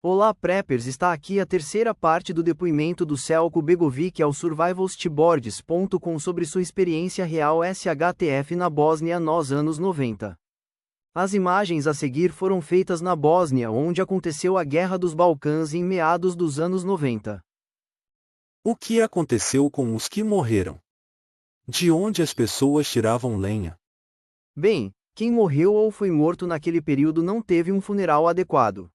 Olá Preppers, está aqui a terceira parte do depoimento do Celko Begovic ao survivalsboards.com sobre sua experiência real SHTF na Bósnia nos anos 90. As imagens a seguir foram feitas na Bósnia, onde aconteceu a Guerra dos Balcãs em meados dos anos 90. O que aconteceu com os que morreram? De onde as pessoas tiravam lenha? Bem, quem morreu ou foi morto naquele período não teve um funeral adequado.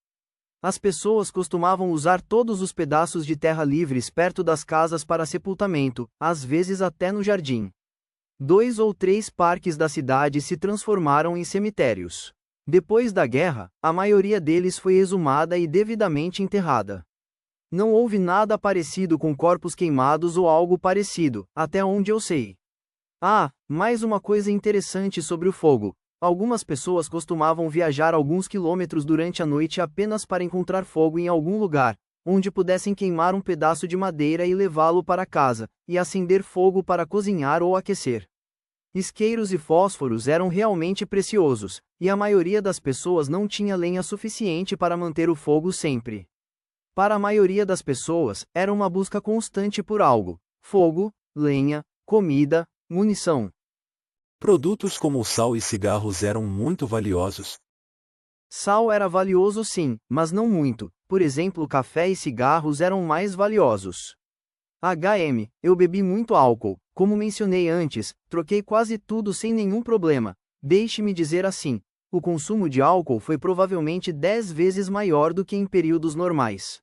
As pessoas costumavam usar todos os pedaços de terra livres perto das casas para sepultamento, às vezes até no jardim. 2 ou 3 parques da cidade se transformaram em cemitérios. Depois da guerra, a maioria deles foi exumada e devidamente enterrada. Não houve nada parecido com corpos queimados ou algo parecido, até onde eu sei. Mais uma coisa interessante sobre o fogo. Algumas pessoas costumavam viajar alguns quilômetros durante a noite apenas para encontrar fogo em algum lugar, onde pudessem queimar um pedaço de madeira e levá-lo para casa, e acender fogo para cozinhar ou aquecer. Isqueiros e fósforos eram realmente preciosos, e a maioria das pessoas não tinha lenha suficiente para manter o fogo sempre. Para a maioria das pessoas, era uma busca constante por algo: fogo, lenha, comida, munição. Produtos como sal e cigarros eram muito valiosos. Sal era valioso sim, mas não muito. Por exemplo, café e cigarros eram mais valiosos. Eu bebi muito álcool, como mencionei antes, troquei quase tudo sem nenhum problema. Deixe-me dizer assim, o consumo de álcool foi provavelmente 10 vezes maior do que em períodos normais.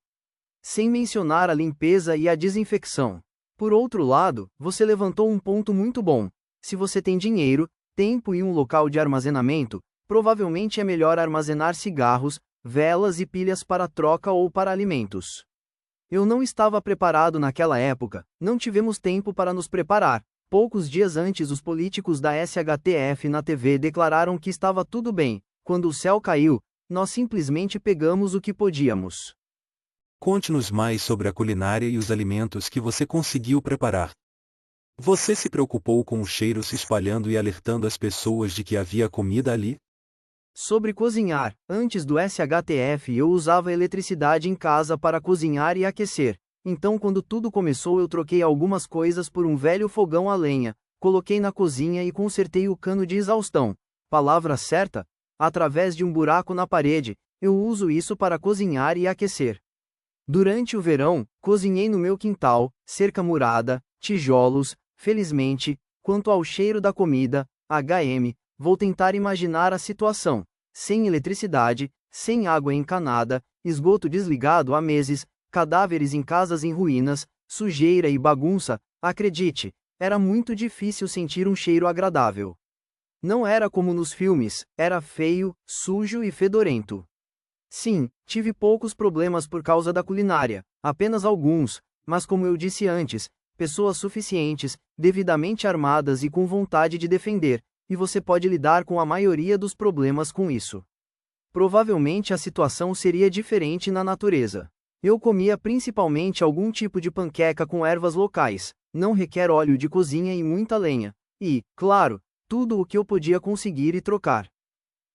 Sem mencionar a limpeza e a desinfecção. Por outro lado, você levantou um ponto muito bom. Se você tem dinheiro, tempo e um local de armazenamento, provavelmente é melhor armazenar cigarros, velas e pilhas para troca ou para alimentos. Eu não estava preparado naquela época, não tivemos tempo para nos preparar. Poucos dias antes, os políticos da SHTF na TV declararam que estava tudo bem. Quando o céu caiu, nós simplesmente pegamos o que podíamos. Conte-nos mais sobre a culinária e os alimentos que você conseguiu preparar. Você se preocupou com o cheiro se espalhando e alertando as pessoas de que havia comida ali? Sobre cozinhar, antes do SHTF eu usava eletricidade em casa para cozinhar e aquecer. Então quando tudo começou eu troquei algumas coisas por um velho fogão a lenha, coloquei na cozinha e consertei o cano de exaustão. Palavra certa? Através de um buraco na parede, eu uso isso para cozinhar e aquecer. Durante o verão, cozinhei no meu quintal, cerca murada, tijolos. Felizmente, quanto ao cheiro da comida, vou tentar imaginar a situação. Sem eletricidade, sem água encanada, esgoto desligado há meses, cadáveres em casas em ruínas, sujeira e bagunça, acredite, era muito difícil sentir um cheiro agradável. Não era como nos filmes, era feio, sujo e fedorento. Sim, tive poucos problemas por causa da culinária, apenas alguns, mas como eu disse antes, pessoas suficientes, devidamente armadas e com vontade de defender, e você pode lidar com a maioria dos problemas com isso. Provavelmente a situação seria diferente na natureza. Eu comia principalmente algum tipo de panqueca com ervas locais, não requer óleo de cozinha e muita lenha, e, claro, tudo o que eu podia conseguir e trocar.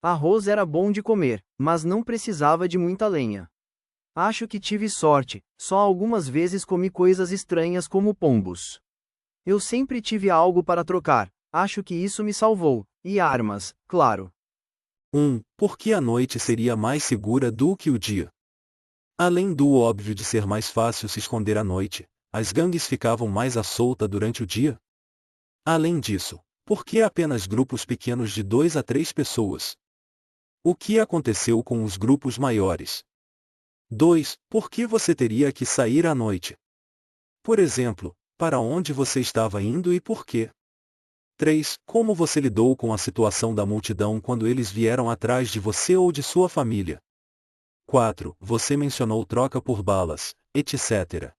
Arroz era bom de comer, mas não precisava de muita lenha. Acho que tive sorte, só algumas vezes comi coisas estranhas como pombos. Eu sempre tive algo para trocar, acho que isso me salvou, e armas, claro. Por que a noite seria mais segura do que o dia? Além do óbvio de ser mais fácil se esconder à noite, as gangues ficavam mais à solta durante o dia? Além disso, por que apenas grupos pequenos de 2 a 3 pessoas? O que aconteceu com os grupos maiores? 2. Por que você teria que sair à noite? Por exemplo, para onde você estava indo e por quê? 3. Como você lidou com a situação da multidão quando eles vieram atrás de você ou de sua família? 4. Você mencionou troca por balas, etc.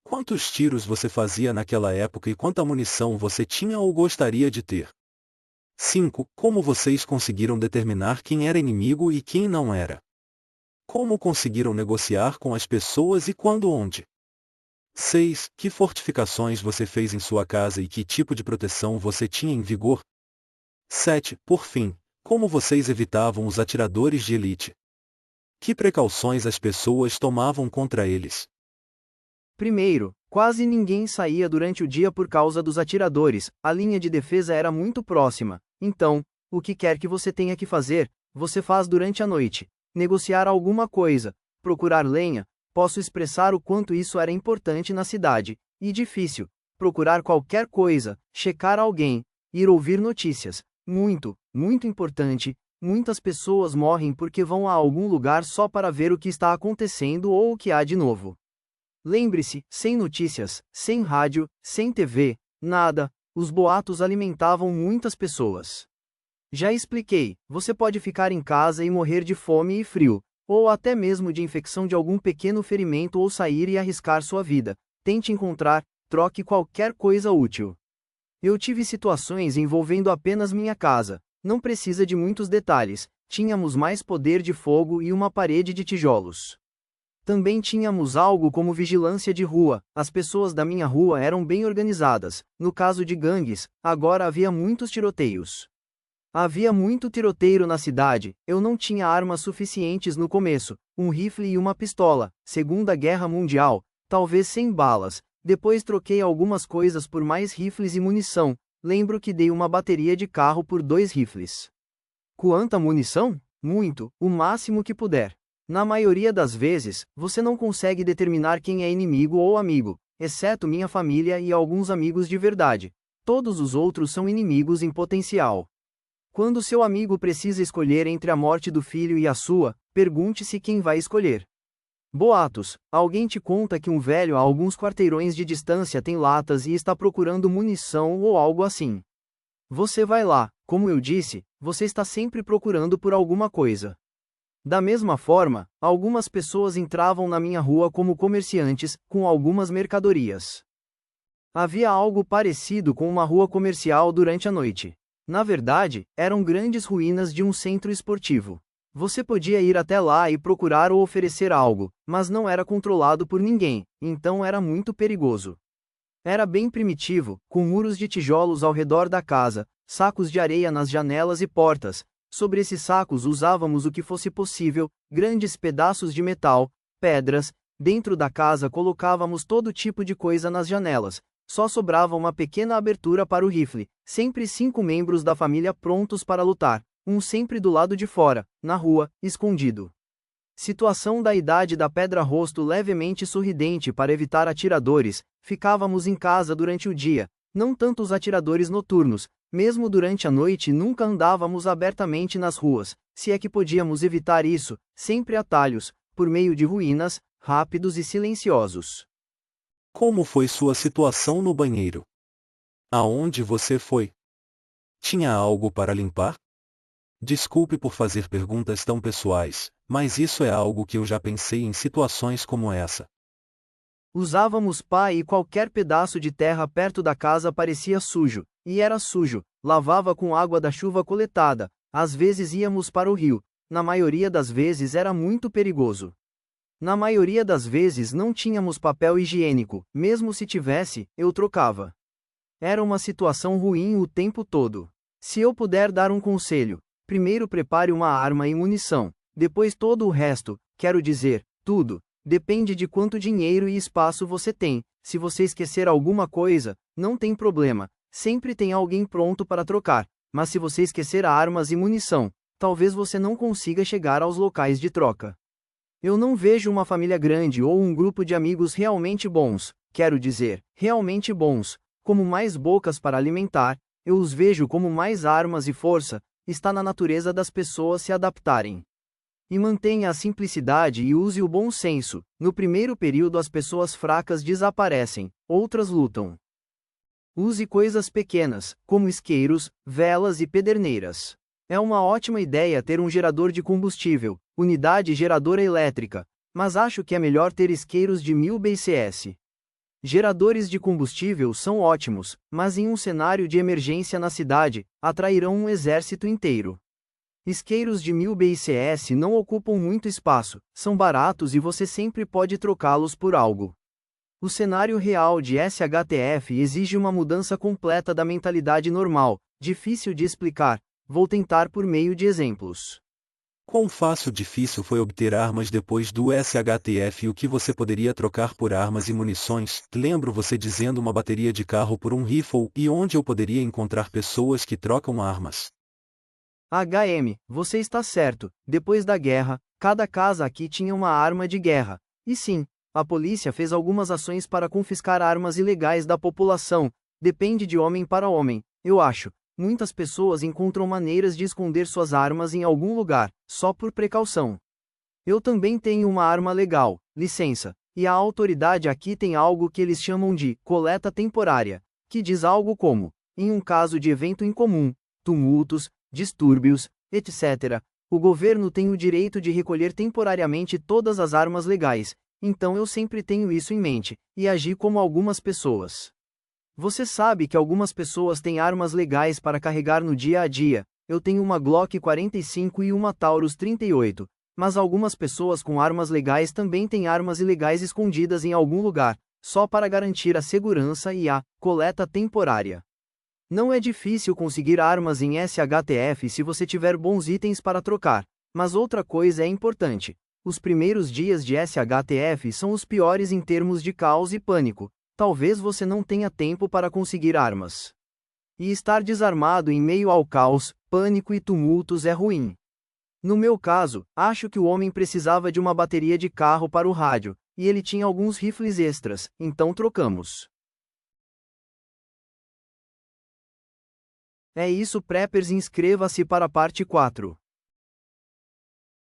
Quantos tiros você fazia naquela época e quanta munição você tinha ou gostaria de ter? 5. Como vocês conseguiram determinar quem era inimigo e quem não era? Como conseguiram negociar com as pessoas e quando onde? 6. Que fortificações você fez em sua casa e que tipo de proteção você tinha em vigor? 7. Por fim, como vocês evitavam os atiradores de elite? Que precauções as pessoas tomavam contra eles? Primeiro, quase ninguém saía durante o dia por causa dos atiradores, a linha de defesa era muito próxima, então, o que quer que você tenha que fazer, você faz durante a noite. Negociar alguma coisa, procurar lenha, posso expressar o quanto isso era importante na cidade, e difícil. Procurar qualquer coisa, checar alguém, ir ouvir notícias, muito importante. Muitas pessoas morrem porque vão a algum lugar só para ver o que está acontecendo ou o que há de novo. Lembre-se, sem notícias, sem rádio, sem TV, nada, os boatos alimentavam muitas pessoas. Já expliquei, você pode ficar em casa e morrer de fome e frio, ou até mesmo de infecção de algum pequeno ferimento ou sair e arriscar sua vida. Tente encontrar, troque qualquer coisa útil. Eu tive situações envolvendo apenas minha casa, não precisa de muitos detalhes, tínhamos mais poder de fogo e uma parede de tijolos. Também tínhamos algo como vigilância de rua, as pessoas da minha rua eram bem organizadas, no caso de gangues, agora havia muitos tiroteios. Havia muito tiroteio na cidade, eu não tinha armas suficientes no começo, um rifle e uma pistola, Segunda Guerra Mundial, talvez 100 balas, depois troquei algumas coisas por mais rifles e munição, lembro que dei uma bateria de carro por 2 rifles. Quanta munição? Muito, o máximo que puder. Na maioria das vezes, você não consegue determinar quem é inimigo ou amigo, exceto minha família e alguns amigos de verdade. Todos os outros são inimigos em potencial. Quando seu amigo precisa escolher entre a morte do filho e a sua, pergunte-se quem vai escolher. Boatos: alguém te conta que um velho a alguns quarteirões de distância tem latas e está procurando munição ou algo assim. Você vai lá, como eu disse, você está sempre procurando por alguma coisa. Da mesma forma, algumas pessoas entravam na minha rua como comerciantes, com algumas mercadorias. Havia algo parecido com uma rua comercial durante a noite. Na verdade, eram grandes ruínas de um centro esportivo. Você podia ir até lá e procurar ou oferecer algo, mas não era controlado por ninguém, então era muito perigoso. Era bem primitivo, com muros de tijolos ao redor da casa, sacos de areia nas janelas e portas. Sobre esses sacos usávamos o que fosse possível, grandes pedaços de metal, pedras. Dentro da casa colocávamos todo tipo de coisa nas janelas. Só sobrava uma pequena abertura para o rifle, sempre 5 membros da família prontos para lutar, um sempre do lado de fora, na rua, escondido. Situação da idade da pedra, rosto levemente sorridente para evitar atiradores, ficávamos em casa durante o dia, não tanto os atiradores noturnos, mesmo durante a noite nunca andávamos abertamente nas ruas, se é que podíamos evitar isso, sempre atalhos, por meio de ruínas, rápidos e silenciosos. Como foi sua situação no banheiro? Aonde você foi? Tinha algo para limpar? Desculpe por fazer perguntas tão pessoais, mas isso é algo que eu já pensei em situações como essa. Usávamos pá e qualquer pedaço de terra perto da casa parecia sujo, e era sujo, lavava com água da chuva coletada, às vezes íamos para o rio, na maioria das vezes era muito perigoso. Na maioria das vezes não tínhamos papel higiênico, mesmo se tivesse, eu trocava. Era uma situação ruim o tempo todo. Se eu puder dar um conselho, primeiro prepare uma arma e munição, depois todo o resto, quero dizer, tudo, depende de quanto dinheiro e espaço você tem. Se você esquecer alguma coisa, não tem problema, sempre tem alguém pronto para trocar, mas se você esquecer armas e munição, talvez você não consiga chegar aos locais de troca. Eu não vejo uma família grande ou um grupo de amigos realmente bons, quero dizer, realmente bons, como mais bocas para alimentar, eu os vejo como mais armas e força, está na natureza das pessoas se adaptarem. E mantenha a simplicidade e use o bom senso, no primeiro período as pessoas fracas desaparecem, outras lutam. Use coisas pequenas, como isqueiros, velas e pederneiras. É uma ótima ideia ter um gerador de combustível, unidade geradora elétrica, mas acho que é melhor ter isqueiros de 1000 bcs. Geradores de combustível são ótimos, mas em um cenário de emergência na cidade, atrairão um exército inteiro. Isqueiros de 1000 bcs não ocupam muito espaço, são baratos e você sempre pode trocá-los por algo. O cenário real de SHTF exige uma mudança completa da mentalidade normal, difícil de explicar. Vou tentar por meio de exemplos. Quão fácil ou difícil foi obter armas depois do SHTF e o que você poderia trocar por armas e munições? Lembro você dizendo uma bateria de carro por um rifle e onde eu poderia encontrar pessoas que trocam armas. Você está certo, depois da guerra, cada casa aqui tinha uma arma de guerra. E sim, a polícia fez algumas ações para confiscar armas ilegais da população, depende de homem para homem, eu acho. Muitas pessoas encontram maneiras de esconder suas armas em algum lugar, só por precaução. Eu também tenho uma arma legal, licença, e a autoridade aqui tem algo que eles chamam de coleta temporária, que diz algo como, em um caso de evento incomum, tumultos, distúrbios, etc., o governo tem o direito de recolher temporariamente todas as armas legais, então eu sempre tenho isso em mente, e agi como algumas pessoas. Você sabe que algumas pessoas têm armas legais para carregar no dia a dia. Eu tenho uma Glock 45 e uma Taurus 38, mas algumas pessoas com armas legais também têm armas ilegais escondidas em algum lugar, só para garantir a segurança e a coleta temporária. Não é difícil conseguir armas em SHTF se você tiver bons itens para trocar, mas outra coisa é importante. Os primeiros dias de SHTF são os piores em termos de caos e pânico. Talvez você não tenha tempo para conseguir armas. E estar desarmado em meio ao caos, pânico e tumultos é ruim. No meu caso, acho que o homem precisava de uma bateria de carro para o rádio, e ele tinha alguns rifles extras, então trocamos. É isso, preppers, inscreva-se para a parte 4.